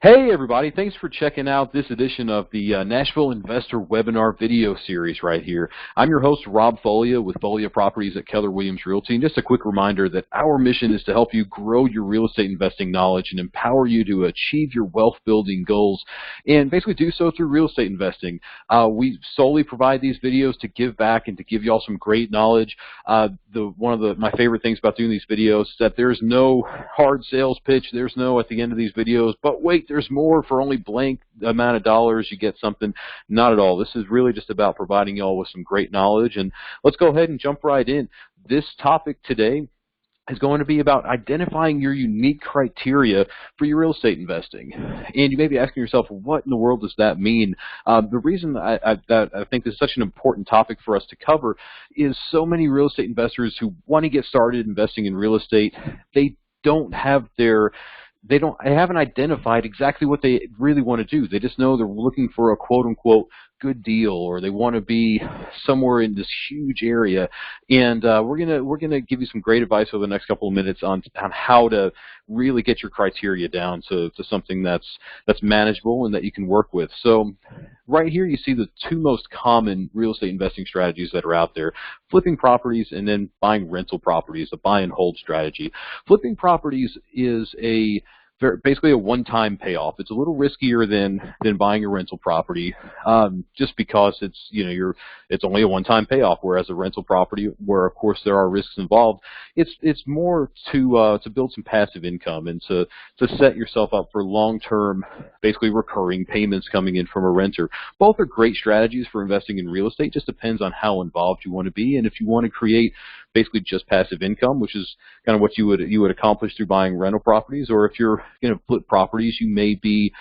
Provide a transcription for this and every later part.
Hey everybody, thanks for checking out this edition of the Nashville Investor Webinar video series right here. I'm your host, Rob Foglia with Foglia Properties at Keller Williams Realty. And just a quick reminder that our mission is to help you grow your real estate investing knowledge and empower you to achieve your wealth building goals and basically do so through real estate investing. We solely provide these videos to give back and to give you all some great knowledge. One of my favorite things about doing these videos is that there's no hard sales pitch. There's no at the end of these videos, but wait, there's more for only blank amount of dollars. You get something. Not at all. This is really just about providing y'all with some great knowledge. And let's go ahead and jump right in. This topic today is going to be about identifying your unique criteria for your real estate investing. And you may be asking yourself, what in the world does that mean? The reason that I think this is such an important topic for us to cover is so many real estate investors who want to get started investing in real estate, they haven't identified exactly what they really want to do. They just know they're looking for a quote-unquote good deal, or they want to be somewhere in this huge area. And we're gonna give you some great advice over the next couple of minutes on how to really get your criteria down to something that's manageable and that you can work with. So right here you see the two most common real estate investing strategies that are out there: flipping properties and then buying rental properties, the buy and hold strategy. Flipping properties is basically a one-time payoff. It's a little riskier than buying a rental property, just because it's only a one-time payoff. Whereas a rental property, where of course there are risks involved, it's more to build some passive income and to set yourself up for long-term, basically recurring payments coming in from a renter. Both are great strategies for investing in real estate. Just depends on how involved you want to be, and if you want to create basically just passive income, which is kind of what you would accomplish through buying rental properties, or if you're going to flip properties, you may be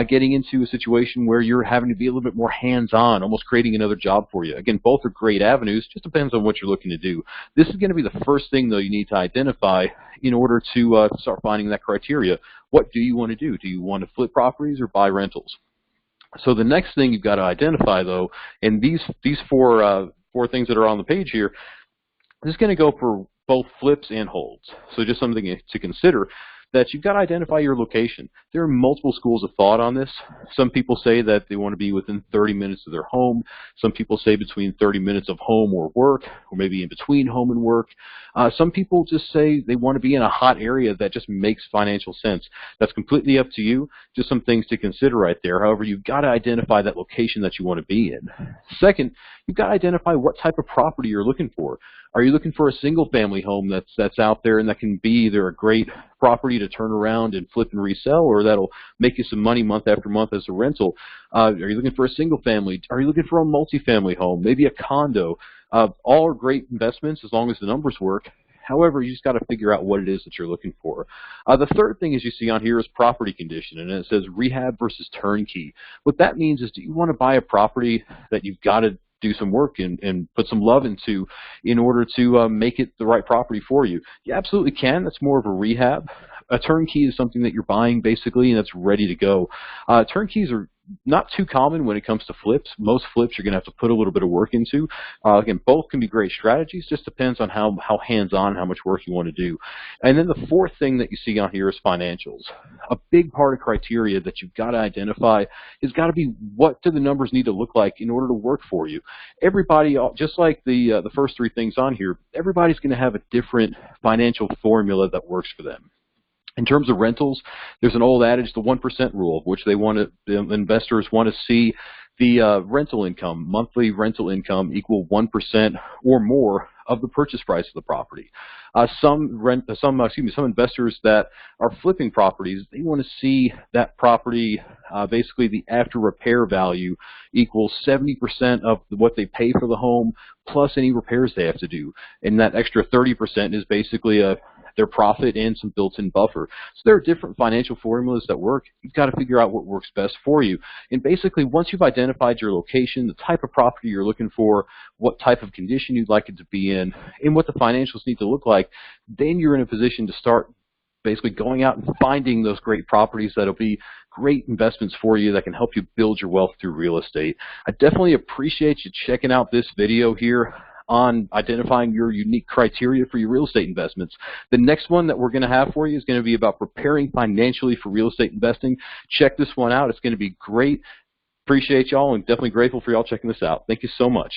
getting into a situation where you're having to be a little bit more hands-on, almost creating another job for you. Again, both are great avenues. Just depends on what you're looking to do. This is going to be the first thing, though, you need to identify in order to start finding that criteria. What do you want to do? Do you want to flip properties or buy rentals? So the next thing you've got to identify, though, and these four things that are on the page here, this is going to go for both flips and holds. So just something to consider, that you've got to identify your location. There are multiple schools of thought on this. Some people say that they want to be within 30 minutes of their home. Some people say between 30 minutes of home or work, or maybe in between home and work. Some people just say they want to be in a hot area that just makes financial sense. That's completely up to you. Just some things to consider right there. However, you've got to identify that location that you want to be in. Second, you've got to identify what type of property you're looking for. Are you looking for a single-family home that's out there and that can be either a great property to turn around and flip and resell, or that'll make you some money month after month as a rental? Are you looking for a single-family? Are you looking for a multifamily home, maybe a condo? All are great investments as long as the numbers work. However, you just got to figure out what it is that you're looking for. The third thing, as you see on here, is property condition, and it says rehab versus turnkey. What that means is, do you want to buy a property that you've got to do some work and put some love into in order to make it the right property for you? You absolutely can. That's more of a rehab. A turnkey is something that you're buying basically and that's ready to go. Turnkeys are not too common when it comes to flips. Most flips you're going to have to put a little bit of work into. Again, both can be great strategies. Just depends on how hands-on, how much work you want to do. And then the fourth thing that you see on here is financials. A big part of criteria that you've got to identify has got to be, what do the numbers need to look like in order to work for you? Everybody, just like the first three things on here, everybody's going to have a different financial formula that works for them. In terms of rentals, there's an old adage, the 1% rule, of which the investors want to see the rental income, monthly rental income, equal 1% or more of the purchase price of the property. Some investors that are flipping properties, they want to see that property, basically the after repair value, equals 70% of what they pay for the home plus any repairs they have to do, and that extra 30% is basically their profit and some built-in buffer. So there are different financial formulas that work. You've got to figure out what works best for you. And basically, once you've identified your location, the type of property you're looking for, what type of condition you'd like it to be in, and what the financials need to look like, then you're in a position to start basically going out and finding those great properties that'll be great investments for you that can help you build your wealth through real estate. I definitely appreciate you checking out this video here on identifying your unique criteria for your real estate investments. The next one that we're going to have for you is going to be about preparing financially for real estate investing. Check this one out. It's going to be great. Appreciate y'all and definitely grateful for y'all checking this out. Thank you so much.